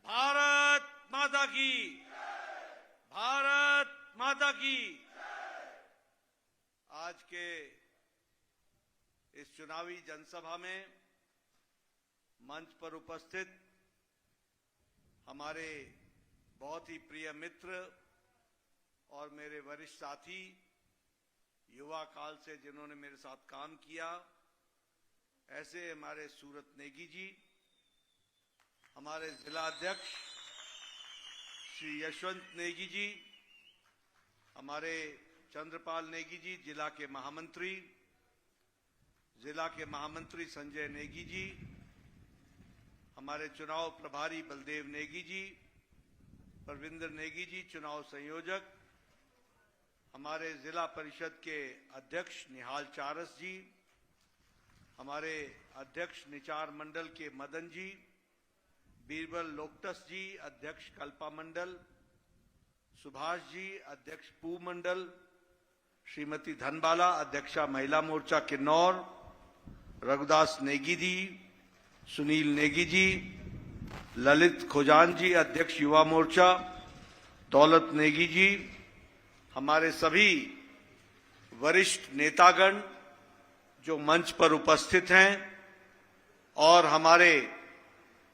भारत माता की, भारत माता की। आज के इस चुनावी जनसभा में मंच पर उपस्थित हमारे बहुत ही प्रिय मित्र और मेरे वरिष्ठ साथी, युवा काल से जिन्होंने मेरे साथ काम किया, ऐसे हमारे सूरत नेगी जी, हमारे जिला अध्यक्ष श्री यशवंत नेगी जी, हमारे चंद्रपाल नेगी जी, जिला के महामंत्री संजय नेगी जी, हमारे चुनाव प्रभारी बलदेव नेगी जी, परविंदर नेगी जी चुनाव संयोजक, हमारे जिला परिषद के अध्यक्ष निहाल चारस जी, हमारे अध्यक्ष निचार मंडल के मदन जी, बीरबल लोकटस जी अध्यक्ष कल्पा मंडल, सुभाष जी अध्यक्ष पू मंडल, श्रीमती धनबाला अध्यक्षा महिला मोर्चा किन्नौर, रघुदास नेगी जी, सुनील नेगी जी, ललित खोजान जी अध्यक्ष युवा मोर्चा, दौलत नेगी जी, हमारे सभी वरिष्ठ नेतागण जो मंच पर उपस्थित हैं और हमारे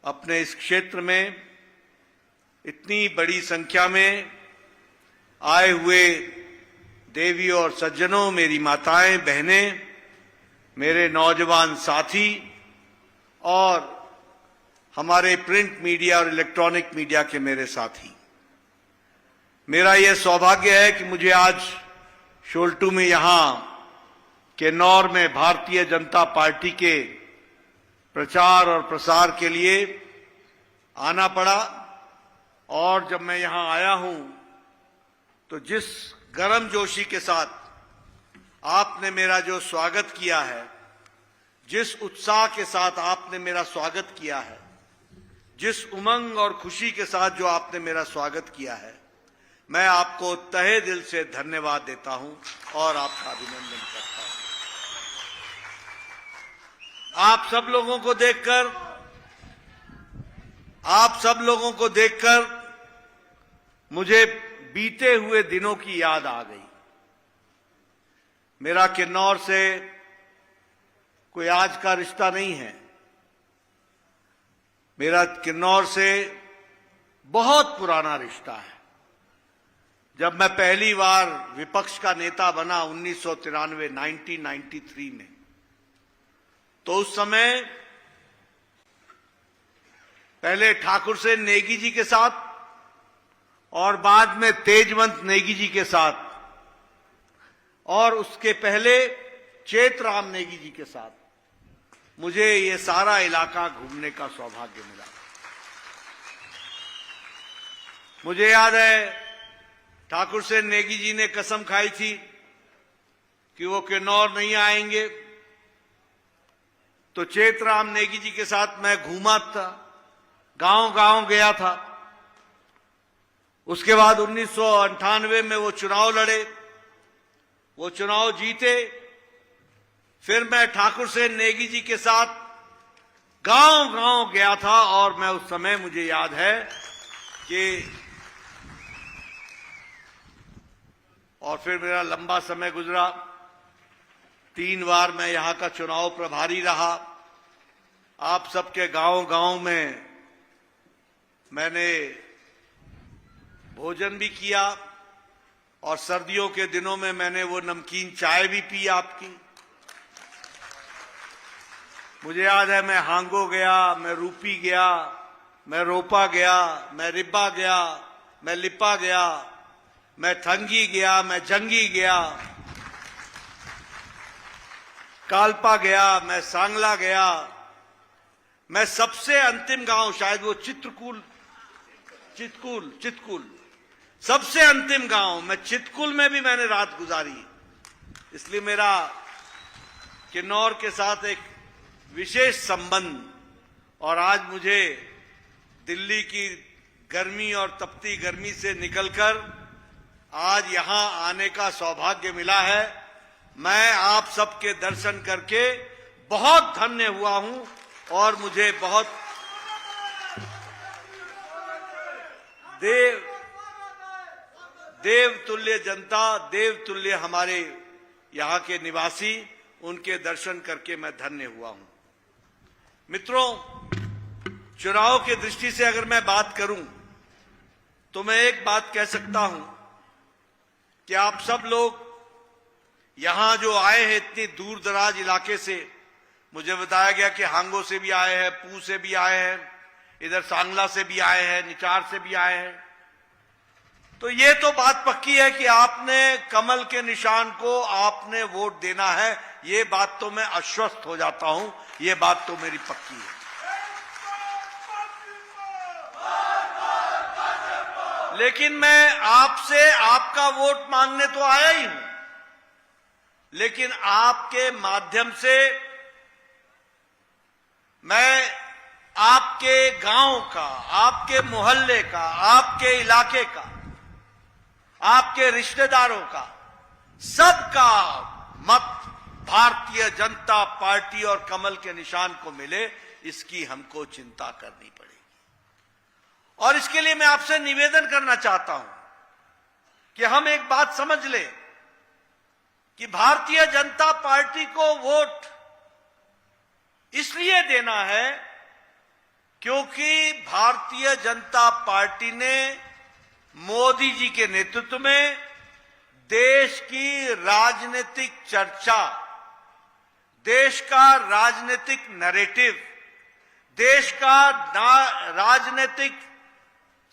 अपने इस क्षेत्र में इतनी बड़ी संख्या में आए हुए देवी और सज्जनों, मेरी माताएं, बहनें, मेरे नौजवान साथी और हमारे प्रिंट मीडिया और इलेक्ट्रॉनिक मीडिया के मेरे साथी, मेरा यह सौभाग्य है कि मुझे आज शोल्टू में यहां किन्नौर में भारतीय जनता पार्टी के प्रचार और प्रसार के लिए आना पड़ा। और जब मैं यहां आया हूं तो जिस गर्मजोशी के साथ आपने मेरा जो स्वागत किया है, जिस उत्साह के साथ आपने मेरा स्वागत किया है, जिस उमंग और खुशी के साथ जो आपने मेरा स्वागत किया है, मैं आपको तहे दिल से धन्यवाद देता हूं और आपका अभिनंदन करता हूं। आप सब लोगों को देखकर मुझे बीते हुए दिनों की याद आ गई। मेरा किन्नौर से कोई आज का रिश्ता नहीं है। मेरा किन्नौर से बहुत पुराना रिश्ता है। जब मैं पहली बार विपक्ष का नेता बना 1993 में, तो उस समय पहले ठाकुर सेन नेगी जी के साथ और बाद में तेजवंत नेगी जी के साथ और उसके पहले चेतराम नेगी जी के साथ मुझे ये सारा इलाका घूमने का सौभाग्य मिला। मुझे याद है ठाकुर सेन नेगी जी ने कसम खाई थी कि वो किन्नौर नहीं आएंगे, तो चेतराम नेगी जी के साथ मैं घूमा था, गांव-गांव गया था। उसके बाद 1998 में वो चुनाव लड़े, वो चुनाव जीते। फिर मैं ठाकुर सेन नेगी जी के साथ गांव-गांव गया था और मैं उस समय, मुझे याद है कि, और फिर मेरा लंबा समय गुजरा। 3 बार मैं यहां का चुनाव प्रभारी रहा। आप सबके गांव-गांव में मैंने भोजन भी किया और सर्दियों के दिनों में मैंने वो नमकीन चाय भी पी आपकी। मुझे याद है मैं हांगो गया, मैं रूपी गया, मैं रोपा गया, मैं रिब्बा गया, मैं लिपा गया, मैं थंगी गया, मैं जंगी गया, कालपा गया, मैं सांगला गया। मैं सबसे अंतिम गांव, शायद वो चितकुल, सबसे अंतिम गांव, मैं चितकुल में भी मैंने रात गुजारी। इसलिए मेरा किन्नौर के साथ एक विशेष संबंध। और आज मुझे दिल्ली की गर्मी और तपती गर्मी से निकलकर आज यहां आने का सौभाग्य मिला है। मैं आप सबके दर्शन करके बहुत धन्य हुआ हूं और मुझे बहुत देवतुल्य जनता, देवतुल्य हमारे यहाँ के निवासी, उनके दर्शन करके मैं धन्य हुआ हूं। मित्रों, चुनाव की दृष्टि से अगर मैं बात करूं तो मैं एक बात कह सकता हूं कि आप सब लोग यहां जो आए हैं इतनी दूर दराज इलाके से, मुझे बताया गया कि हांगो से भी आए हैं, पू से भी आए हैं, इधर सांगला से भी आए हैं, निचार से भी आए हैं, तो ये तो बात पक्की है कि आपने कमल के निशान को आपने वोट देना है। ये बात तो मैं आश्वस्त हो जाता हूं, ये बात तो मेरी पक्की है। लेकिन मैं आपसे आपका वोट मांगने तो आया ही हूं, लेकिन आपके माध्यम से मैं आपके गांव का, आपके मोहल्ले का, आपके इलाके का, आपके रिश्तेदारों का, सबका मत भारतीय जनता पार्टी और कमल के निशान को मिले, इसकी हमको चिंता करनी पड़ेगी। और इसके लिए मैं आपसे निवेदन करना चाहता हूं कि हम एक बात समझ लें कि भारतीय जनता पार्टी को वोट इसलिए देना है क्योंकि भारतीय जनता पार्टी ने मोदी जी के नेतृत्व में देश की राजनीतिक चर्चा, देश का राजनीतिक नैरेटिव, देश का राजनीतिक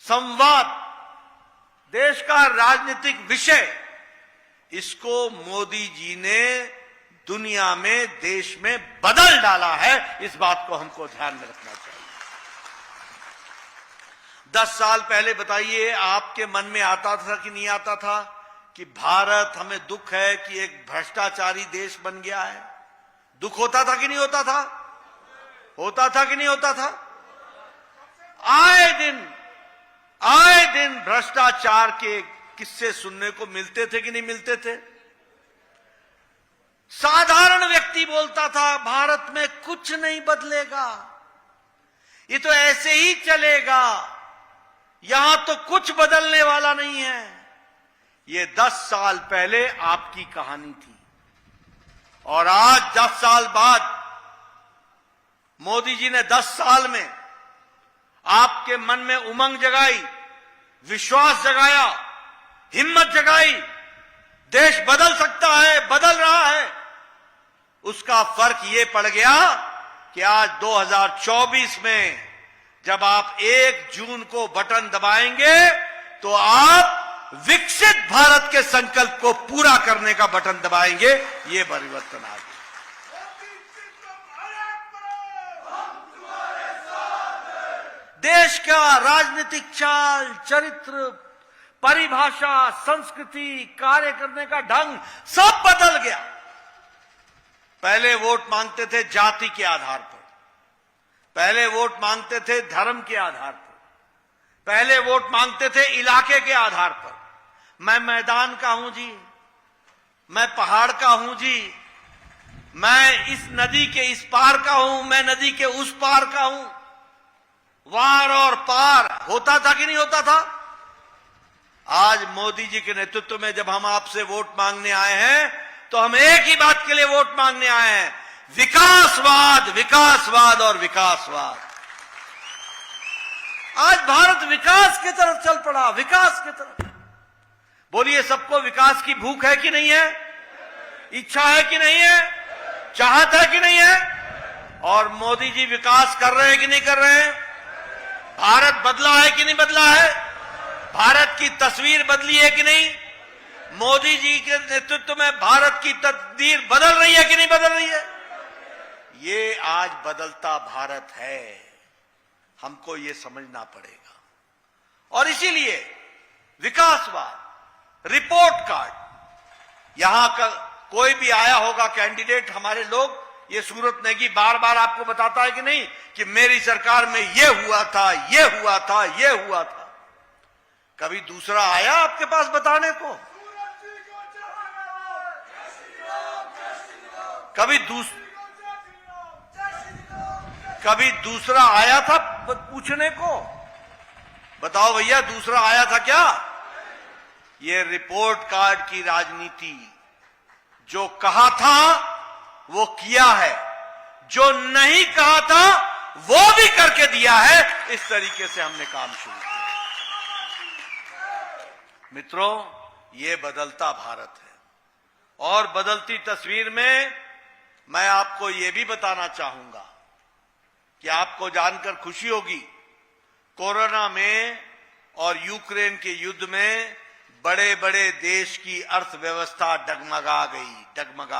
संवाद, देश का राजनीतिक विषय, इसको मोदी जी ने दुनिया में, देश में बदल डाला है। इस बात को हमको ध्यान में रखना चाहिए। 10 साल पहले बताइए आपके मन में आता था कि नहीं आता था कि भारत, हमें दुख है कि एक भ्रष्टाचारी देश बन गया है? दुख होता था कि नहीं होता था? होता था कि नहीं होता था? आए दिन भ्रष्टाचार के किस्से सुनने को मिलते थे कि नहीं मिलते थे? साधारण व्यक्ति बोलता था भारत में कुछ नहीं बदलेगा, ये तो ऐसे ही चलेगा, यहां तो कुछ बदलने वाला नहीं है। ये 10 साल पहले आपकी कहानी थी, और आज 10 साल बाद मोदी जी ने 10 साल में आपके मन में उमंग जगाई, विश्वास जगाया, हिम्मत जगाई। देश बदल सकता है, बदल रहा है। उसका फर्क ये पड़ गया कि आज 2024 में जब आप 1 जून को बटन दबाएंगे तो आप विकसित भारत के संकल्प को पूरा करने का बटन दबाएंगे। ये परिवर्तन आ गया। देश का राजनीतिक चाल, चरित्र, परिभाषा, संस्कृति, कार्य करने का ढंग सब बदल गया। पहले वोट मांगते थे जाति के आधार पर, पहले वोट मांगते थे धर्म के आधार पर, पहले वोट मांगते थे इलाके के आधार पर। मैं मैदान का हूं जी, मैं पहाड़ का हूं जी, मैं इस नदी के इस पार का हूं, मैं नदी के उस पार का हूं। वार और पार होता था कि नहीं होता था? आज मोदी जी के नेतृत्व में जब हम आपसे वोट मांगने आए हैं तो हम एक ही बात के लिए वोट मांगने आए हैं, विकासवाद, विकासवाद और विकासवाद। आज भारत विकास की तरफ चल पड़ा, विकास की तरफ। बोलिए, सबको विकास की भूख है कि नहीं है? इच्छा है कि नहीं है? चाहत है कि नहीं है? और मोदी जी विकास कर रहे हैं कि नहीं कर रहे हैं? भारत बदला है कि नहीं बदला है? भारत की तस्वीर बदली है कि नहीं? मोदी जी के नेतृत्व में भारत की तकदीर बदल रही है कि नहीं बदल रही है? ये आज बदलता भारत है, हमको ये समझना पड़ेगा। और इसीलिए विकासवाद, रिपोर्ट कार्ड, यहां का कोई भी आया होगा कैंडिडेट, हमारे लोग, ये सूरत नेगी बार बार आपको बताता है कि नहीं कि मेरी सरकार में ये हुआ था, ये हुआ था, ये हुआ था। कभी दूसरा आया आपके पास बताने को? कभी दूसरा आया था पूछने को? बताओ भैया, दूसरा आया था क्या? ये रिपोर्ट कार्ड की राजनीति, जो कहा था वो किया है, जो नहीं कहा था वो भी करके दिया है। इस तरीके से हमने काम शुरू किया। मित्रों, ये बदलता भारत है। और बदलती तस्वीर में मैं आपको ये भी बताना चाहूंगा कि आपको जानकर खुशी होगी, कोरोना में और यूक्रेन के युद्ध में बड़े बड़े देश की अर्थव्यवस्था डगमगा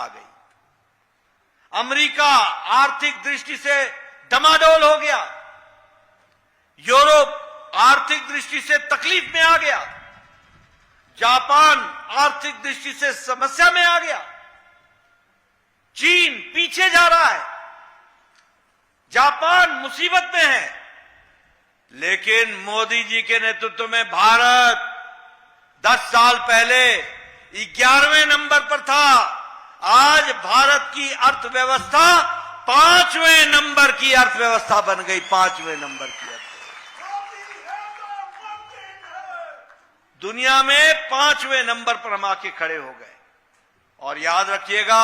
गई। अमेरिका आर्थिक दृष्टि से डमाडोल हो गया। यूरोप आर्थिक दृष्टि से तकलीफ में आ गया। जापान आर्थिक दृष्टि से समस्या में आ गया। चीन पीछे जा रहा है। जापान मुसीबत में है। लेकिन मोदी जी के नेतृत्व में भारत 10 साल पहले 11वें नंबर पर था। आज भारत की अर्थव्यवस्था 5वें नंबर की अर्थव्यवस्था बन गई। 5वें नंबर की अर्थव्यवस्था दुनिया में 5वें नंबर पर हम आके खड़े हो गए। और याद रखिएगा,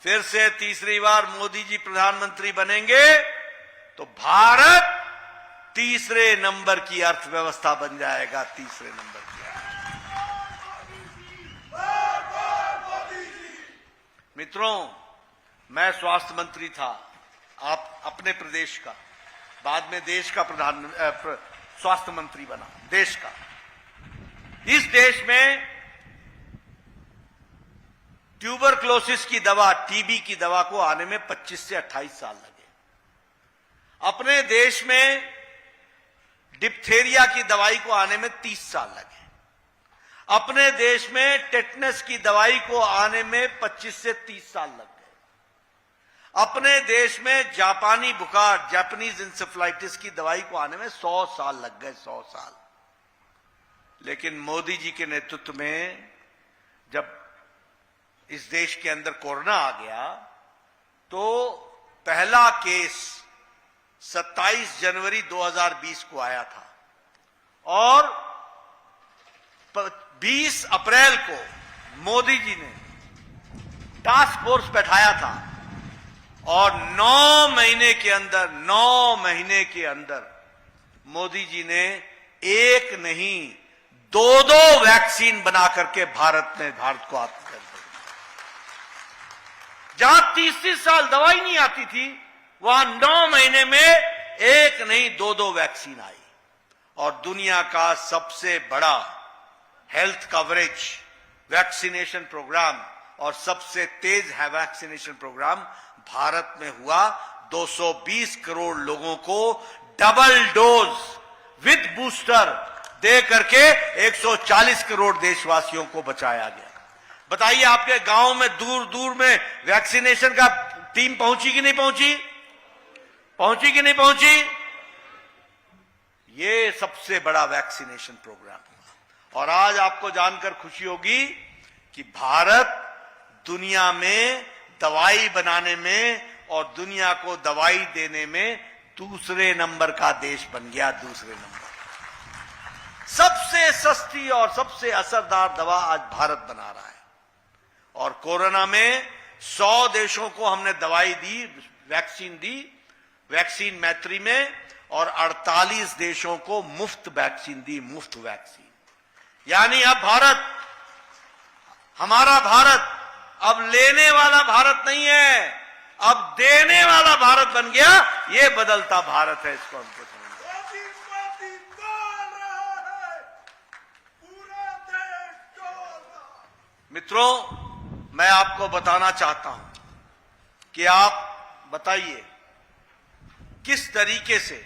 फिर से तीसरी बार मोदी जी प्रधानमंत्री बनेंगे तो भारत तीसरे नंबर की अर्थव्यवस्था बन जाएगा। तीसरे नंबर की। मित्रों, मैं स्वास्थ्य मंत्री था आप अपने प्रदेश का, बाद में देश का स्वास्थ्य मंत्री बना देश का। इस देश में ट्यूबरक्लोसिस की दवा, टीबी की दवा को आने में 25 से 28 साल लगे। अपने देश में डिप्थेरिया की दवाई को आने में 30 साल लगे। अपने देश में टेटनस की दवाई को आने में 25 से 30 साल लग गए। अपने देश में जापानी बुखार, जापानीज इंसेफ्लाइटिस की दवाई को आने में 100 साल लग गए। 100 साल। लेकिन मोदी जी के नेतृत्व में जब इस देश के अंदर कोरोना आ गया तो पहला केस 27 जनवरी 2020 को आया था और 20 अप्रैल को मोदी जी ने टास्क फोर्स बैठाया था और 9 महीने के अंदर मोदी जी ने एक नहीं 2 वैक्सीन बना करके भारत को आत्मनिर्भर। जहां 30 साल दवाई नहीं आती थी, वहां 9 महीने में एक नहीं 2 वैक्सीन आई। और दुनिया का सबसे बड़ा हेल्थ कवरेज वैक्सीनेशन प्रोग्राम और सबसे तेज है वैक्सीनेशन प्रोग्राम भारत में हुआ। 220 करोड़ लोगों को डबल डोज विद बूस्टर दे करके 140 करोड़ देशवासियों को बचाया गया। बताइए, आपके गांव में दूर दूर में वैक्सीनेशन का टीम पहुंची कि नहीं पहुंची? पहुंची कि नहीं पहुंची? ये सबसे बड़ा वैक्सीनेशन प्रोग्राम हुआ। और आज आपको जानकर खुशी होगी कि भारत दुनिया में दवाई बनाने में और दुनिया को दवाई देने में दूसरे नंबर का देश बन गया। दूसरे नंबर। सबसे सस्ती और सबसे असरदार दवा आज भारत बना रहा है। और कोरोना में 100 देशों को हमने दवाई दी, वैक्सीन दी, वैक्सीन मैत्री में, और 48 देशों को मुफ्त वैक्सीन दी, मुफ्त वैक्सीन। यानी अब हमारा भारत अब लेने वाला भारत नहीं है, अब देने वाला भारत बन गया। ये बदलता भारत है, इसको हमको समझना। मित्रों, मैं आपको बताना चाहता हूं कि आप बताइए किस तरीके से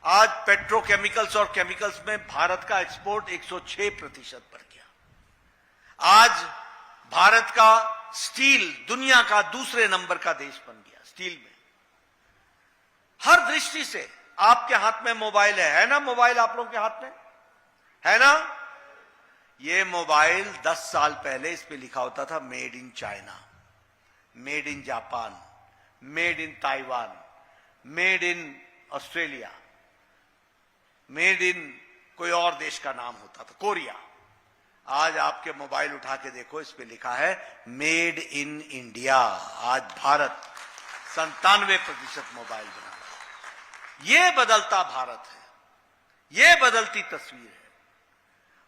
आज पेट्रोकेमिकल्स और केमिकल्स में भारत का एक्सपोर्ट 106% बढ़ गया। आज भारत का स्टील दुनिया का दूसरे नंबर का देश बन गया। स्टील में हर दृष्टि से आपके हाथ में मोबाइल है ना? मोबाइल आप लोगों के हाथ में है ना? ये मोबाइल 10 साल पहले इस पे लिखा होता था made in China, made in Japan, made in Taiwan, made in Australia. Made in कोई और देश का नाम होता था, कोरिया। आज आपके मोबाइल उठा के देखो, इस पे लिखा है मेड इन इंडिया। आज भारत 97% मोबाइल बना रहा है। ये बदलता भारत है, ये बदलती तस्वीर है।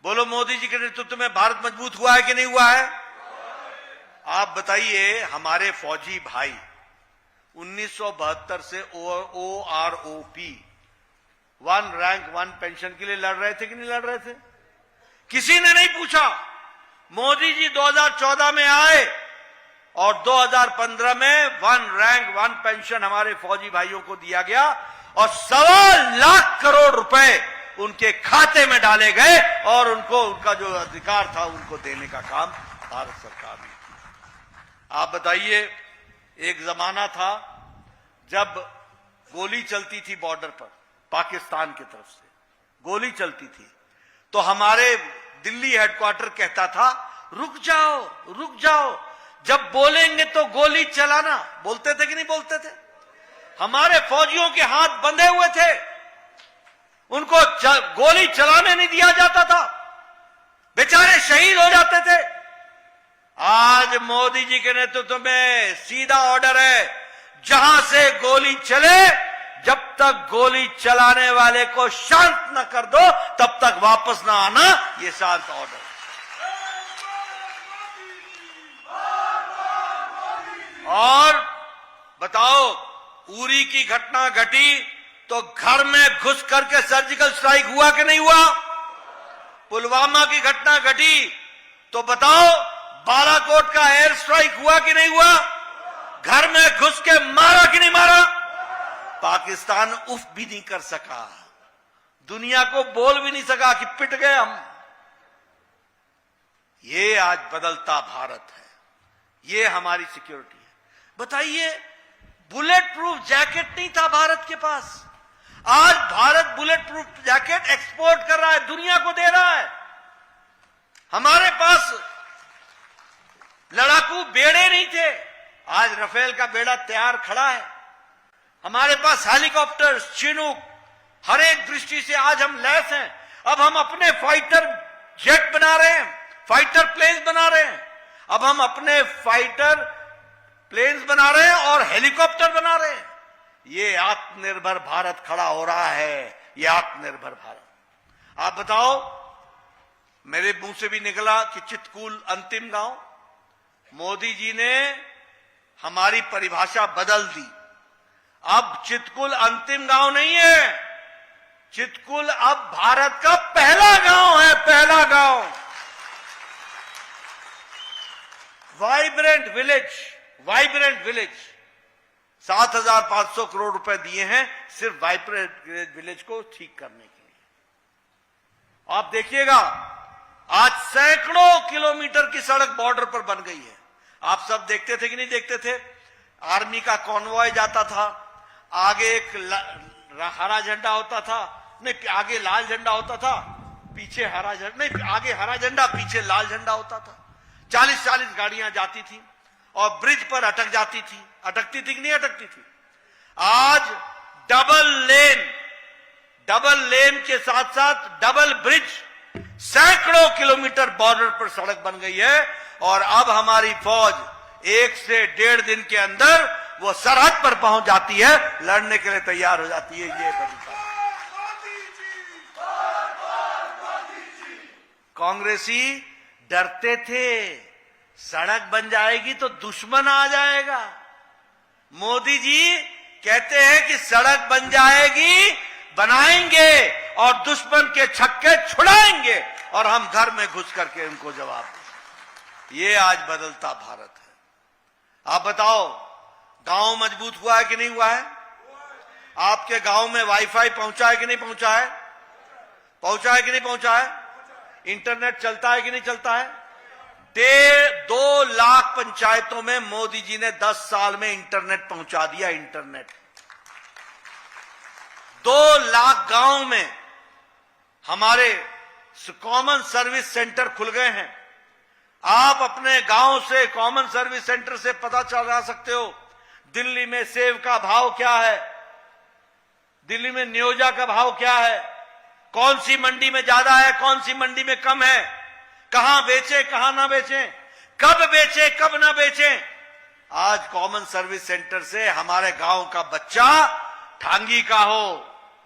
बोलो, मोदी जी के नेतृत्व में भारत मजबूत हुआ है कि नहीं हुआ है? आप बताइए, हमारे फौजी भाई 1972 से OROP, one rank one pension के लिए लड़ रहे थे कि नहीं लड़ रहे थे? किसी ने नहीं पूछा। मोदी जी 2014 में आए और 2015 में वन रैंक वन पेंशन हमारे फौजी भाइयों को दिया गया और 1.25 लाख करोड़ रुपए उनके खाते में डाले गए और उनको उनका जो अधिकार था उनको देने का काम भारत सरकार ने किया। आप बताइए, एक जमाना था जब गोली चलती थी बॉर्डर पर, पाकिस्तान की तरफ से गोली चलती थी, तो हमारे दिल्ली हेडक्वार्टर कहता था रुक जाओ रुक जाओ, जब बोलेंगे तो गोली चलाना। बोलते थे कि नहीं बोलते थे? हमारे फौजियों के हाथ बंधे हुए थे, उनको गोली चलाने नहीं दिया जाता था, बेचारे शहीद हो जाते थे। आज मोदी जी के नेतृत्व में सीधा ऑर्डर है, जहां से गोली चले, जब तक गोली चलाने वाले को शांत न कर दो तब तक वापस न आना, ये शांत ऑर्डर। और बताओ, उरी की घटना घटी तो घर में घुस करके सर्जिकल स्ट्राइक हुआ कि नहीं हुआ? पुलवामा की घटना घटी तो बताओ, बालाकोट का एयर स्ट्राइक हुआ कि नहीं हुआ? घर में घुस के मारा कि नहीं मारा? पाकिस्तान उफ भी नहीं कर सका, दुनिया को बोल भी नहीं सका कि पिट गए हम। ये आज बदलता भारत है, ये हमारी सिक्योरिटी है। बताइए, बुलेट प्रूफ जैकेट नहीं था भारत के पास, आज Bharat bullet proof jacket export कर रहा है, दुनिया को दे रहा है। हमारे पास लड़ाकू बेड़े नहीं थे, आज राफेल का बेड़ा तैयार खड़ा है। हमारे पास हेलीकॉप्टर, चिनूक, हर एक दृष्टि से आज हम लैस हैं। अब हम अपने फाइटर जेट बना रहे हैं, फाइटर प्लेन्स बना रहे हैं। अब हम अपने फाइटर प्लेन्स बना रहे हैं और हेलीकॉप्टर बना रहे हैं। ये आत्मनिर्भर भारत खड़ा हो रहा है, ये आत्मनिर्भर भारत। आप बताओ, मेरे मुंह से भी निकला कि चितकुल अंतिम गांव। मोदी जी ने हमारी परिभाषा बदल दी। अब चितकुल अंतिम गांव नहीं है, चितकुल अब भारत का पहला गांव है, पहला गांव। Vibrant village, vibrant village. 7,500 crore रुपए दिए हैं सिर्फ वाइब्रेंट विलेज को ठीक करने के लिए। आप देखिएगा, आज सैकड़ों किलोमीटर की सड़क बॉर्डर पर बन गई है। आप सब देखते थे कि नहीं देखते थे? आर्मी का कॉन्वॉय जाता था, आगे एक हरा झंडा होता था, नहीं आगे लाल झंडा होता था, पीछे हरा झंडा, नहीं आगे हरा झंडा पीछे लाल झंडा होता था। 40-40 गाड़ियां जाती थी और ब्रिज पर अटक जाती थी। अटकती थी कि नहीं अटकती थी? आज डबल लेन के साथ साथ डबल ब्रिज, सैकड़ों किलोमीटर बॉर्डर पर सड़क बन गई है और अब हमारी फौज 1 से 1.5 दिन के अंदर वो सरहद पर पहुंच जाती है, लड़ने के लिए तैयार हो जाती है। ये कांग्रेसी डरते थे सड़क बन जाएगी तो दुश्मन आ जाएगा। मोदी जी कहते हैं कि सड़क बन जाएगी, बनाएंगे और दुश्मन के छक्के छुड़ाएंगे और हम घर में घुस करके उनको जवाब देंगे। ये आज बदलता भारत है। आप बताओ, गांव मजबूत हुआ है कि नहीं हुआ है? आपके गांव में वाईफाई पहुंचा है कि नहीं पहुंचा है? पहुंचा है कि नहीं पहुंचा है? इंटरनेट चलता है कि नहीं चलता है? 2 लाख पंचायतों में मोदी जी ने 10 साल में इंटरनेट पहुंचा दिया। इंटरनेट 2 लाख गांव में हमारे कॉमन सर्विस सेंटर खुल गए हैं। आप अपने गांव से कॉमन सर्विस सेंटर से पता चला सकते हो दिल्ली में सेव का भाव क्या है, दिल्ली में नियोजा का भाव क्या है, कौन सी मंडी में ज्यादा है, कौन सी मंडी में कम है, कहां बेचे कहां ना बेचे, कब बेचे कब ना बेचे। आज कॉमन सर्विस सेंटर से हमारे गांव का बच्चा ठांगी का हो,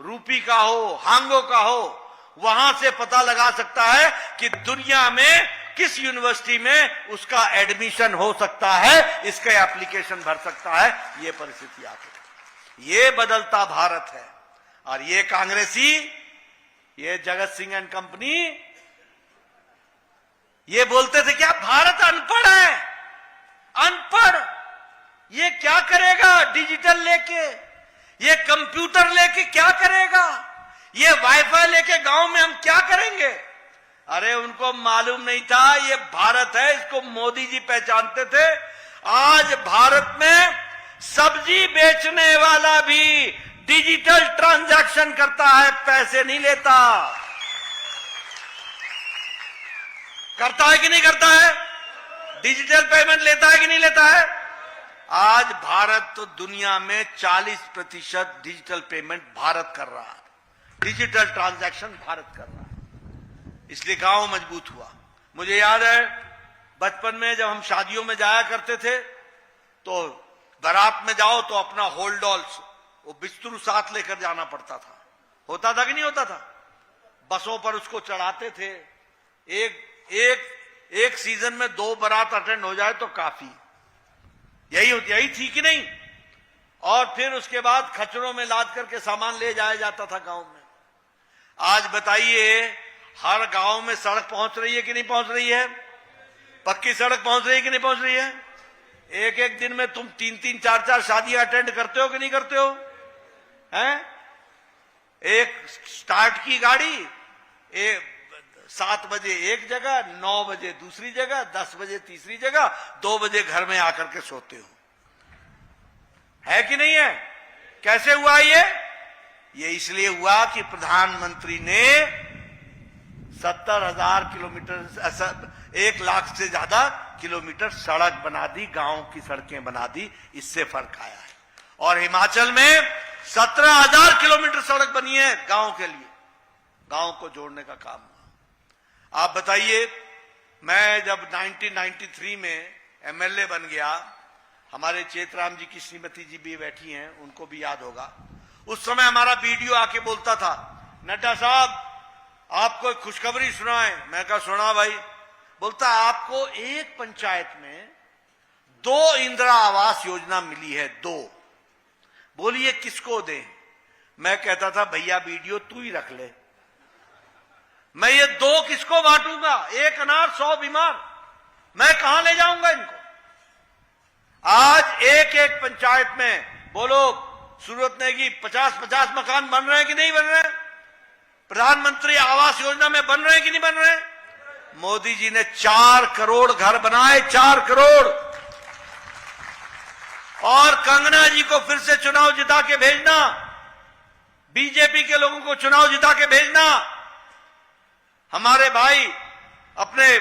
रूपी का हो, हांगो का हो, वहां से पता लगा सकता है कि दुनिया में किस यूनिवर्सिटी में उसका एडमिशन हो सकता है, इसका एप्लीकेशन भर सकता है। ये परिस्थिति आ गई। ये बदलता भारत है। और ये कांग्रेसी, ये जगत सिंह एंड कंपनी ये बोलते थे क्या भारत अनपढ़ है, अनपढ़, ये क्या करेगा डिजिटल लेके, ये कंप्यूटर लेके क्या करेगा, ये वाईफाई लेके गांव में हम क्या करेंगे। अरे उनको मालूम नहीं था ये भारत है, इसको मोदी जी पहचानते थे। आज भारत में सब्जी बेचने वाला भी डिजिटल ट्रांजैक्शन करता है, पैसे नहीं लेता। करता है कि नहीं करता है? डिजिटल पेमेंट लेता है कि नहीं लेता है? आज भारत तो दुनिया में 40% डिजिटल पेमेंट भारत कर रहा है, डिजिटल ट्रांजैक्शन भारत कर रहा है। इसलिए गांव मजबूत हुआ। मुझे याद है बचपन में जब हम शादियों में जाया करते थे तो बारात में जाओ तो अपना होल्डॉल्स, वो बिस्तरू साथ लेकर जाना पड़ता था। होता था कि नहीं होता था? बसों पर उसको चढ़ाते थे। एक सीजन में 2 बारात अटेंड हो जाए तो काफी। यही थी कि नहीं? और फिर उसके बाद खच्चरों में लाद करके सामान ले जाया जाता था गांव में। आज बताइए हर गांव में सड़क पहुंच रही है कि नहीं पहुंच रही है? पक्की सड़क पहुंच रही है कि नहीं पहुंच रही है? एक दिन में तुम 3-3, 4-4 शादियां अटेंड करते हो कि नहीं करते हो? हैं? एक स्टार्ट की गाड़ी 7 बजे एक जगह, 9 बजे दूसरी जगह, 10 बजे तीसरी जगह, 2 बजे घर में आकर के सोते हो। है कि नहीं है? कैसे हुआ ये? ये इसलिए हुआ कि प्रधानमंत्री ने 70,000 किलोमीटर, 1 लाख से ज्यादा किलोमीटर सड़क बना दी, गांव की सड़कें बना दी। इससे फर्क आया है। और हिमाचल में 17,000 किलोमीटर सड़क बनी है गांव के लिए, गांव को जोड़ने का काम हुआ। आप बताइए, मैं जब 1993 में एमएलए बन गया, हमारे चेतराम जी की श्रीमती जी भी बैठी हैं, उनको भी याद होगा। उस समय हमारा बीडीओ आके बोलता था, नड्डा साहब आपको खुशखबरी सुनाएं। मैं कहा सुना भाई। बोलता आपको एक पंचायत में 2 इंदिरा आवास योजना मिली है, 2। बोलिए किसको दें? मैं कहता था भैया बीडीओ तू ही रख ले, मैं ये 2 किसको बांटूंगा? 1 अनार 100 बीमार, मैं कहां ले जाऊंगा इनको? आज एक पंचायत में बोलो सूरत ने की 50-50 मकान बन रहे हैं कि नहीं बन रहे हैं? प्रधानमंत्री आवास योजना में बन रहे हैं कि नहीं बन रहे हैं? मोदी जी ने 4 करोड़ घर बनाए, 4 करोड़। और कंगना जी को फिर से चुनाव जिता के भेजना, बीजेपी के लोगों को चुनाव जिता के भेजना, हमारे भाई अपने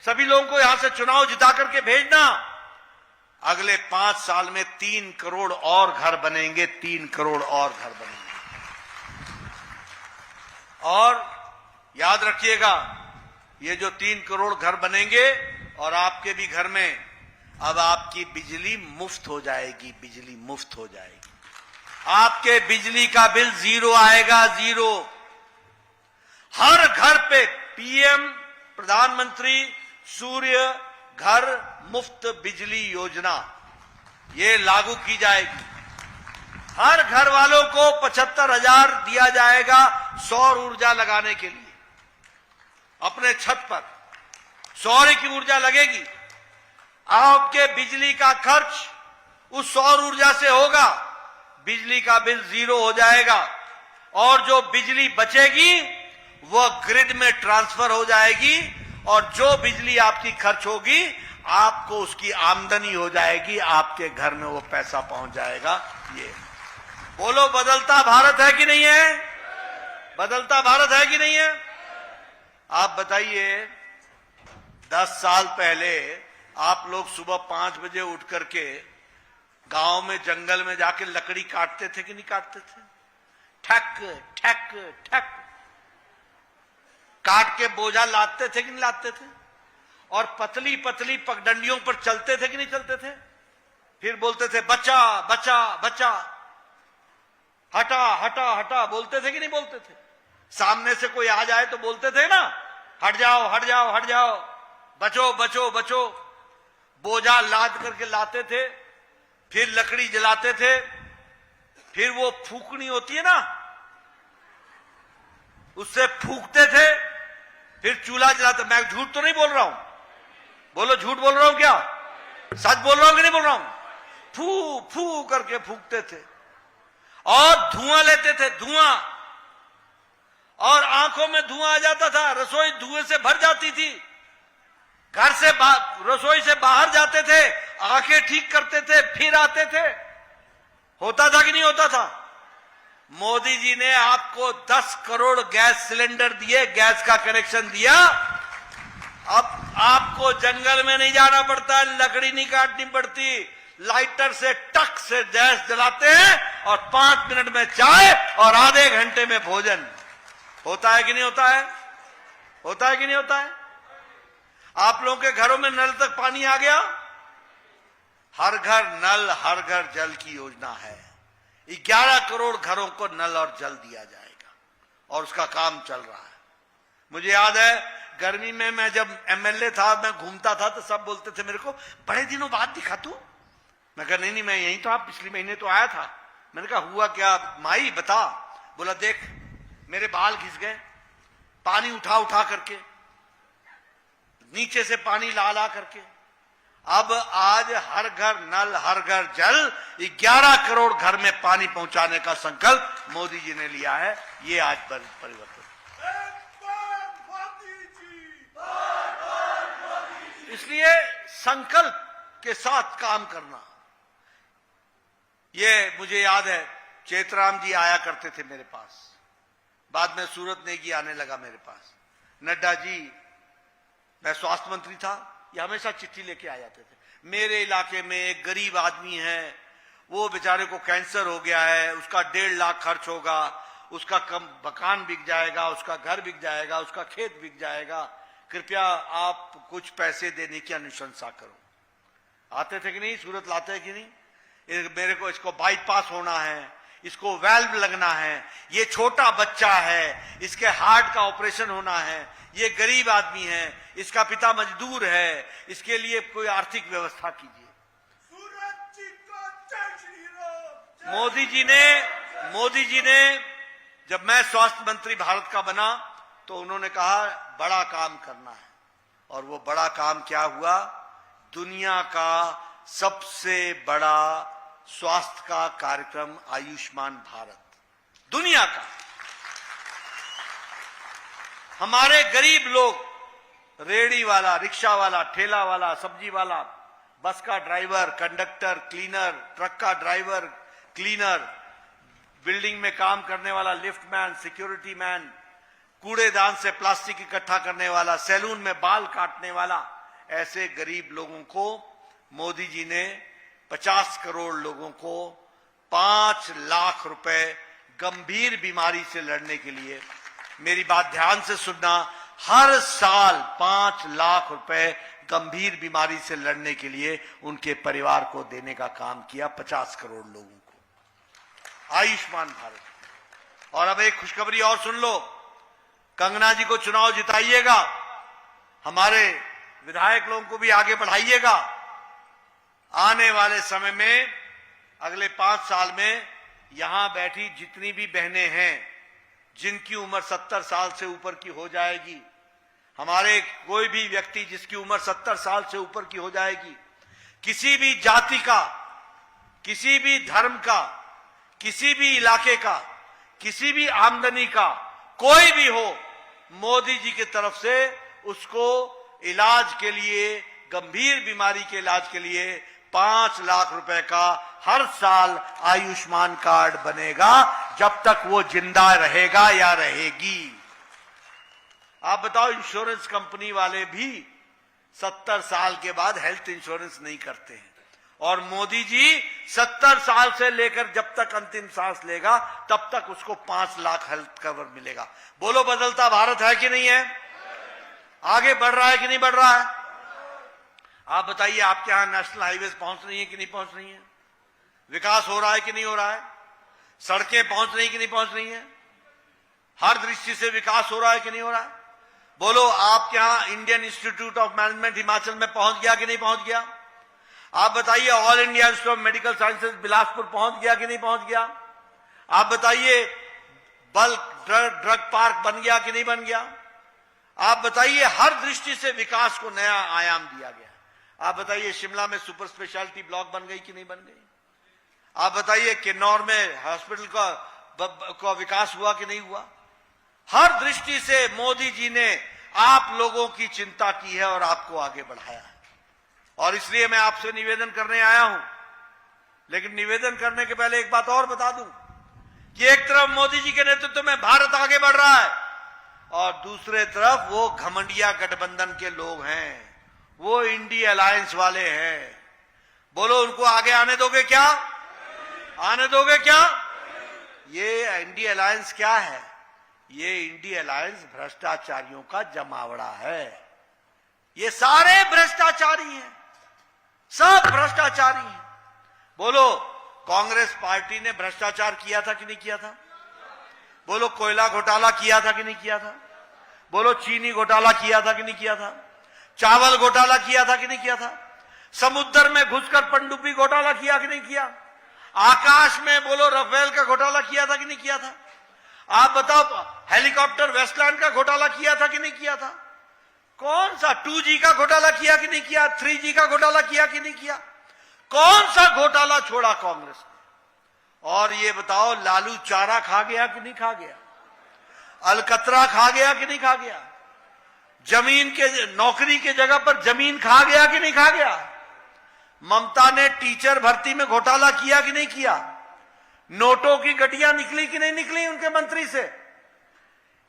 सभी लोगों को यहां से चुनाव जिता करके भेजना। अगले 5 साल में 3 करोड़ और घर बनेंगे, 3 करोड़ और घर बनेंगे। और याद रखिएगा, ये जो 3 करोड़ घर बनेंगे और आपके भी घर में अब आपकी बिजली मुफ्त हो जाएगी, बिजली मुफ्त हो जाएगी। आपके बिजली का बिल 0 आएगा, 0। हर घर पे पीएम प्रधानमंत्री सूर्य घर मुफ्त बिजली योजना ये लागू की जाएगी। हर घर वालों को 75,000 दिया जाएगा सौर ऊर्जा लगाने के लिए। अपने छत पर सौर की ऊर्जा लगेगी, आपके बिजली का खर्च उस सौर ऊर्जा से होगा, बिजली का बिल 0 हो जाएगा। और जो बिजली बचेगी वह ग्रिड में ट्रांसफर हो जाएगी, और जो बिजली आपकी खर्च होगी आपको उसकी आमदनी हो जाएगी, आपके घर में वो पैसा पहुंच जाएगा। ये बोलो बदलता भारत है कि नहीं है? बदलता भारत है कि नहीं है? आप बताइए, 10 साल पहले आप लोग सुबह 5 बजे उठ करके गांव में जंगल में जाके लकड़ी काटते थे कि नहीं काटते थे? ठक ठक ठक। काट के बोझा लादते थे कि नहीं लादते थे? और पतली पतली पगडंडियों पर चलते थे कि नहीं चलते थे? फिर बोलते थे बच्चा बच्चा बच्चा, हटा हटा हटा, बोलते थे कि नहीं बोलते थे? सामने से कोई आ जाए तो बोलते थे ना, हट जाओ हट जाओ हट जाओ, बचो बचो बचो। बोझा लाद करके लाते थे, फिर लकड़ी जलाते थे, फिर वो फूकनी होती है ना, उससे फूकते थे, फिर चूल्हा जलाते। मैं झूठ तो नहीं बोल रहा हूं, बोलो झूठ बोल रहा हूं क्या? सच बोल रहा हूं कि नहीं बोल रहा हूं? फू फू करके फूकते थे और धुआं लेते थे, धुआं, और आंखों में धुआं आ जाता था, रसोई धुएं से भर जाती थी। घर से रसोई से बाहर जाते थे, आंखें ठीक करते थे, फिर आते थे। होता था कि नहीं होता था? मोदी जी ने आपको 10 करोड़ गैस सिलेंडर दिए, गैस का कनेक्शन दिया। अब आपको जंगल में नहीं जाना पड़ता, लकड़ी नहीं काटनी पड़ती, लाइटर से टक से गैस जलाते हैं और 5 मिनट में चाय और आधे घंटे में भोजन। होता है कि नहीं होता है? होता है कि नहीं होता है? आप लोगों के घरों में नल तक पानी आ गया? हर घर नल हर घर जल की योजना है। 11 करोड़ घरों को नल और जल दिया जाएगा और उसका काम चल रहा है। मुझे याद है गर्मी में मैं जब एमएलए था, मैं घूमता था तो सब बोलते थे मेरे को, बड़े दिनों बाद दिखा तू। मैं कहा नहीं नहीं, मैं यहीं तो, आप पिछले महीने तो आया था। मैंने कहा हुआ क्या माई बता? बोला देख मेरे बाल घिस गए, पानी उठा उठा करके, नीचे से पानी ला ला करके। अब आज हर घर नल हर घर जल, 11 करोड़ घर में पानी पहुंचाने का संकल्प मोदी जी ने लिया है। ये आज परिवर्तन। इसलिए संकल्प के साथ काम करना। ये मुझे याद है चेतराम जी आया करते थे मेरे पास, बाद में सूरत नेगी आने लगा मेरे पास, नड्डा जी, मैं स्वास्थ्य मंत्री था, ये हमेशा चिट्ठी लेके आ जाते थे। मेरे इलाके में एक गरीब आदमी है, वो बेचारे को कैंसर हो गया है, उसका 1.5 लाख खर्च होगा, उसका मकान बिक जाएगा, उसका घर बिक जाएगा, उसका खेत बिक जाएगा, कृपया आप कुछ पैसे देने की अनुशंसा करो। आते थे कि नहीं? सूरत लाते हैं कि नहीं? मेरे को इसको बाईपास होना है, इसको वेल्व लगना है, ये छोटा बच्चा है, इसके हार्ट का ऑपरेशन होना है, ये गरीब आदमी है, इसका पिता मजदूर है, इसके लिए कोई आर्थिक व्यवस्था कीजिए। मोदी जी ने जब मैं स्वास्थ्य मंत्री भारत का बना तो उन्होंने कहा बड़ा काम करना है, और वो बड़ा काम क्या हुआ? दुनिया का सबसे बड़ा स्वास्थ्य का कार्यक्रम आयुष्मान भारत, दुनिया का। हमारे गरीब लोग, रेड़ी वाला, रिक्शा वाला, ठेला वाला, सब्जी वाला, बस का ड्राइवर, कंडक्टर, क्लीनर, ट्रक का ड्राइवर, क्लीनर, बिल्डिंग में काम करने वाला, लिफ्ट मैन, सिक्योरिटी मैन, कूड़ेदान से प्लास्टिक इकट्ठा करने वाला, सैलून में बाल काटने वाला, ऐसे गरीब लोगों को मोदी जी ने 50 करोड़ लोगों को 5 लाख रुपए गंभीर बीमारी से लड़ने के लिए, मेरी बात ध्यान से सुनना, हर साल 5 लाख रुपए गंभीर बीमारी से लड़ने के लिए उनके परिवार को देने का काम किया, 50 करोड़ लोगों को, आयुष्मान भारत। और अब एक खुशखबरी और सुन लो, कंगना जी को चुनाव जिताइएगा, हमारे विधायक लोगों को भी आगे बढ़ाइएगा। आने वाले समय में, अगले 5 साल में, यहां बैठी जितनी भी बहनें हैं जिनकी उम्र 70 साल से ऊपर की हो जाएगी, हमारे कोई भी व्यक्ति जिसकी उम्र 70 साल से ऊपर की हो जाएगी, किसी भी जाति का, किसी भी धर्म का, किसी भी इलाके का, किसी भी आमदनी का, कोई भी हो, मोदी जी की तरफ से उसको इलाज के लिए, गंभीर बीमारी के इलाज के लिए 5 लाख रुपए का हर साल आयुष्मान कार्ड बनेगा, जब तक वो जिंदा रहेगा या रहेगी। आप बताओ, इंश्योरेंस कंपनी वाले भी 70 साल के बाद हेल्थ इंश्योरेंस नहीं करते हैं, और मोदी जी 70 साल से लेकर जब तक अंतिम सांस लेगा तब तक उसको 5 लाख हेल्थ कवर मिलेगा। बोलो बदलता भारत है कि नहीं है? आगे बढ़ रहा है कि नहीं बढ़ रहा है? आप बताइए, आपके यहां नेशनल हाईवेज पहुंच रही है कि नहीं पहुंच रही है? विकास हो रहा है कि नहीं हो रहा है? सड़कें पहुंच रही कि नहीं पहुंच रही है? हर दृष्टि से विकास हो रहा है कि नहीं हो रहा है? बोलो, आपके यहां Indian institute of management Himachal में पहुंच गया कि नहीं पहुंच गया? आप बताइए, all India institute of medical sciences Bilaspur पहुंच गया कि नहीं पहुंच गया? आप बताइए, बल्क ड्रग पार्क बन गया कि नहीं बन गया? आप बताइए, हर दृष्टि से विकास को नया आयाम दिया गया। आप बताइए, शिमला में सुपर स्पेशलिटी ब्लॉक बन गई कि नहीं बन गई? आप बताइए, किन्नौर में हॉस्पिटल का विकास हुआ कि नहीं हुआ? हर दृष्टि से मोदी जी ने आप लोगों की चिंता की है और आपको आगे बढ़ाया है। और इसलिए मैं आपसे निवेदन करने आया हूं। लेकिन निवेदन करने के पहले एक बात और बता दूं कि एक तरफ मोदी जी के नेतृत्व में भारत आगे बढ़ रहा है और दूसरे तरफ वो घमंडिया गठबंधन के लोग हैं, वो इंडिया अलायंस वाले हैं। बोलो, उनको आगे आने दोगे क्या? आने दोगे क्या? ये इंडिया अलायंस क्या है? ये इंडिया अलायंस भ्रष्टाचारियों का जमावड़ा है। ये सारे भ्रष्टाचारी हैं, सब भ्रष्टाचारी हैं। बोलो, कांग्रेस पार्टी ने भ्रष्टाचार किया था कि नहीं किया था? बोलो, कोयला घोटाला किया था कि नहीं किया था? बोलो, चीनी घोटाला किया था कि नहीं किया था? चावल घोटाला किया था कि नहीं किया था? समुद्र में घुसकर पनडुब्बी घोटाला किया कि नहीं किया? आकाश में बोलो राफेल का घोटाला किया था कि नहीं किया था? आप बताओ, हेलीकॉप्टर वेस्टलैंड का घोटाला किया था कि नहीं किया था? कौन सा 2G का घोटाला किया कि नहीं किया? 3G का घोटाला किया कि नहीं किया? कौन सा घोटाला छोड़ा कांग्रेस ने? और ये बताओ, लालू चारा खा गया कि नहीं खा गया? अलकतरा खा गया कि नहीं खा गया? जमीन के नौकरी के जगह पर जमीन खा गया कि नहीं खा गया? ममता ने टीचर भर्ती में घोटाला किया कि नहीं किया? नोटों की गड्डियां निकली कि नहीं निकली उनके मंत्री से?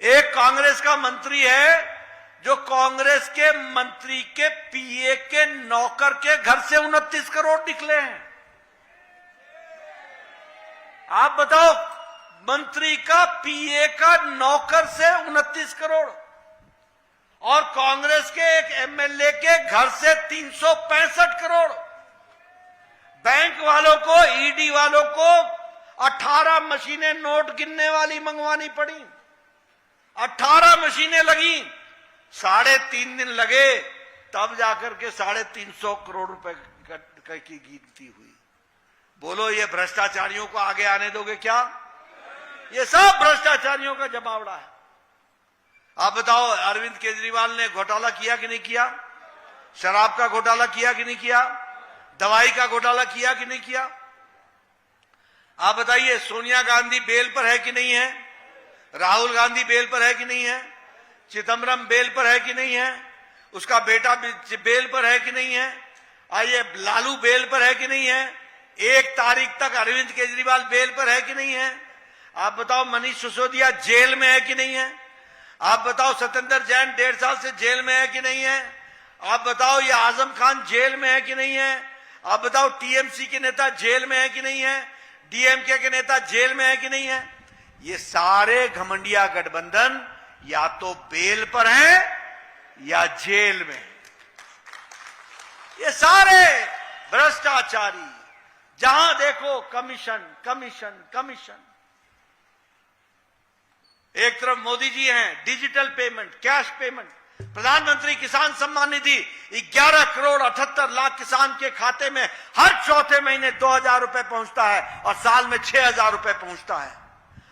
एक कांग्रेस का मंत्री है जो कांग्रेस के मंत्री के पीए के नौकर के घर से 29 करोड़ निकले हैं। आप बताओ, मंत्री का पीए का नौकर से 29 करोड़ और कांग्रेस के एक एमएलए के घर से 365 करोड़। बैंक वालों को, ईडी वालों को 18 मशीनें नोट गिनने वाली मंगवानी पड़ी। 18 मशीनें लगी, 3.5 दिन लगे, तब जाकर के 350 करोड़ रुपए की गिनती हुई। बोलो, ये भ्रष्टाचारियों को आगे आने दोगे क्या? ये सब भ्रष्टाचारियों का जमावड़ा है। आप बताओ, अरविंद केजरीवाल ने घोटाला किया कि नहीं किया? शराब का घोटाला किया कि नहीं किया? दवाई का घोटाला किया कि नहीं किया? आप बताइए, सोनिया गांधी बेल पर है कि नहीं है? राहुल गांधी बेल पर है कि नहीं है? चिदम्बरम बेल पर है कि नहीं है? उसका बेटा बेल पर है कि नहीं है? आइए, लालू बेल पर है कि नहीं है? 1 तारीख तक अरविंद केजरीवाल बेल पर है कि नहीं है? आप बताओ, मनीष सिसोदिया जेल में है कि नहीं है? आप बताओ, सत्येंद्र जैन 1.5 साल से जेल में है कि नहीं है? आप बताओ, ये आजम खान जेल में है कि नहीं है? आप बताओ, टीएमसी के नेता जेल में है कि नहीं है? डीएमके के नेता जेल में है कि नहीं है? ये सारे घमंडिया गठबंधन या तो बेल पर हैं या जेल में। ये सारे भ्रष्टाचारी, जहां देखो कमीशन कमीशन कमीशन। एक तरफ मोदी जी हैं, डिजिटल पेमेंट, कैश पेमेंट, प्रधानमंत्री किसान सम्मान निधि 11 करोड़ 78 लाख किसान के खाते में हर चौथे महीने 2000 रुपए पहुंचता है और साल में 6000 रुपए पहुंचता है।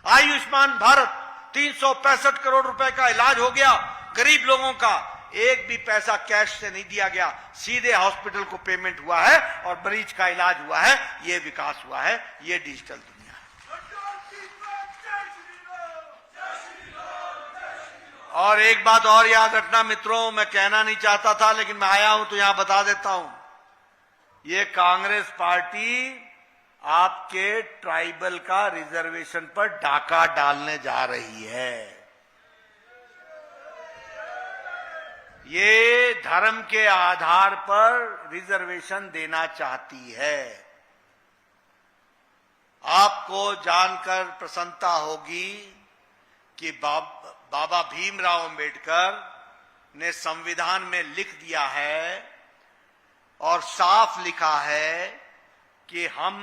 आयुष्मान भारत 365 करोड़ रुपए का इलाज हो गया। गरीब लोगों का एक भी पैसा कैश से नहीं दिया गया, सीधे हॉस्पिटल को पेमेंट हुआ है और मरीज का इलाज हुआ है। ये विकास हुआ है, ये डिजिटल दुनिया है। और एक बात और याद रखना मित्रों, मैं कहना नहीं चाहता था लेकिन मैं आया हूं तो यहां बता देता हूं। ये कांग्रेस पार्टी आपके ट्राइबल का रिजर्वेशन पर डाका डालने जा रही है। ये धर्म के आधार पर रिजर्वेशन देना चाहती है। आपको जानकर प्रसन्नता होगी कि बाबा भीमराव अंबेडकर ने संविधान में लिख दिया है और साफ लिखा है कि हम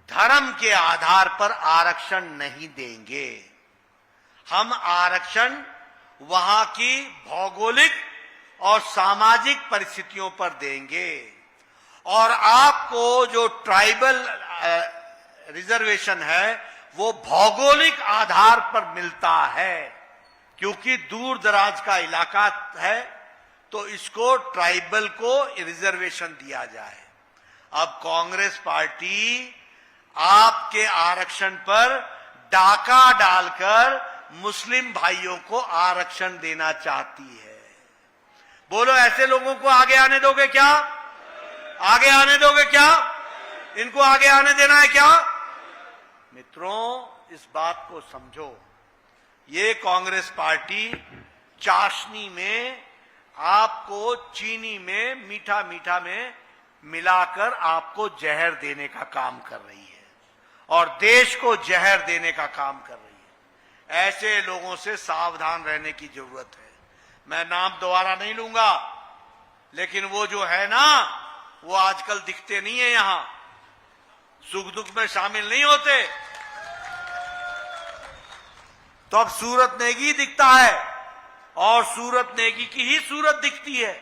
धर्म के आधार पर आरक्षण नहीं देंगे। हम आरक्षण वहां की भौगोलिक और सामाजिक परिस्थितियों पर देंगे। और आपको जो ट्राइबल रिजर्वेशन है वो भौगोलिक आधार पर मिलता है, क्योंकि दूर दराज का इलाका है तो इसको ट्राइबल को रिजर्वेशन दिया जाए। अब कांग्रेस पार्टी आपके आरक्षण पर डाका डालकर मुस्लिम भाइयों को आरक्षण देना चाहती है। बोलो, ऐसे लोगों को आगे आने दोगे क्या? आगे आने दोगे क्या? इनको आगे आने देना है क्या? मित्रों, इस बात को समझो, ये कांग्रेस पार्टी चाशनी में आपको चीनी में मीठा मीठा में मिलाकर आपको जहर देने का काम कर रही है और देश को जहर देने का काम कर रही है। ऐसे लोगों से सावधान रहने की जरूरत है। मैं नाम दोबारा नहीं लूंगा, लेकिन वो जो है ना, वो आजकल दिखते नहीं है, यहां सुख दुख में शामिल नहीं होते। तो अब सूरत नेगी दिखता है और सूरत नेगी की ही सूरत दिखती है।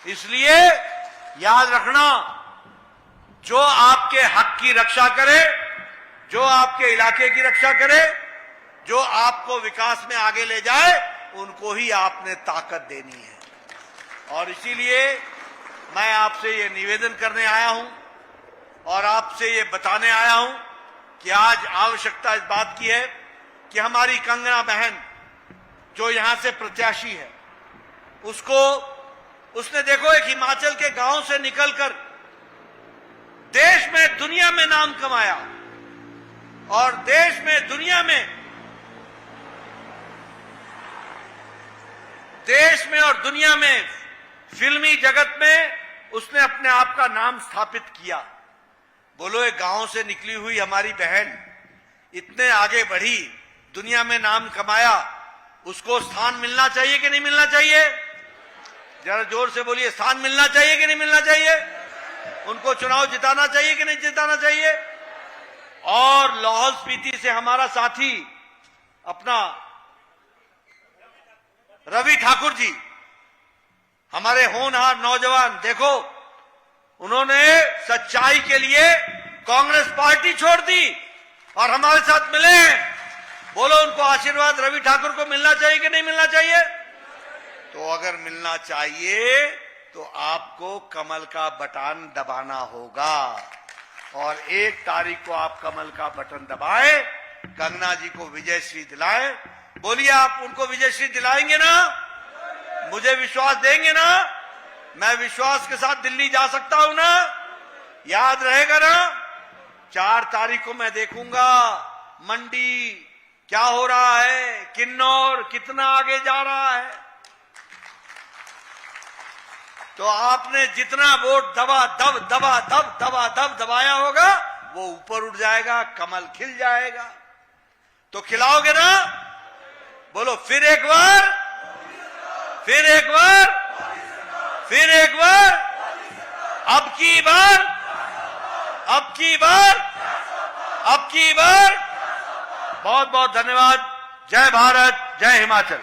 इसलिए याद रखना, जो आपके हक की रक्षा करे, जो आपके इलाके की रक्षा करे, जो आपको विकास में आगे ले जाए, उनको ही आपने ताकत देनी है। और इसीलिए मैं आपसे ये निवेदन करने आया हूं और आपसे ये बताने आया हूं कि आज आवश्यकता इस बात की है कि हमारी कंगना बहन जो यहां से प्रत्याशी है, उसने देखो एक हिमाचल के गांव से निकलकर देश में दुनिया में नाम कमाया और देश में दुनिया में और दुनिया में फिल्मी जगत में उसने अपने आप का नाम स्थापित किया। बोलो, एक गांव से निकली हुई हमारी बहन इतने आगे बढ़ी, दुनिया में नाम कमाया, उसको स्थान मिलना चाहिए कि नहीं मिलना चाहिए? जरा जोर से बोलिए, स्थान मिलना चाहिए कि नहीं मिलना चाहिए? उनको चुनाव जिताना चाहिए कि नहीं जिताना चाहिए? और लाहौल स्पीति से हमारा साथी अपना रवि ठाकुर जी, हमारे होनहार नौजवान, देखो उन्होंने सच्चाई के लिए कांग्रेस पार्टी छोड़ दी और हमारे साथ मिले। बोलो, उनको आशीर्वाद रवि ठाकुर को मिलना चाहिए कि नहीं मिलना चाहिए? तो अगर मिलना चाहिए तो आपको कमल का बटन दबाना होगा और 1 तारीख को आप कमल का बटन दबाएं, कंगना जी को विजयश्री दिलाएं। बोलिए, आप उनको विजयश्री दिलाएंगे ना? मुझे विश्वास देंगे ना? मैं विश्वास के साथ दिल्ली जा सकता हूं ना? याद रहेगा ना? 4 तारीख को मैं देखूंगा मंडी क्या हो रहा है, किन्नौर कितना आगे जा रहा है। तो आपने जितना वोट दबाया होगा वो ऊपर उठ जाएगा, कमल खिल जाएगा। तो खिलाओगे ना? बोलो, फिर एक बार, फिर एक बार, फिर एक बार, अब की बार, अब की बार, अब की बार। बहुत बहुत धन्यवाद। जय भारत, जय हिमाचल।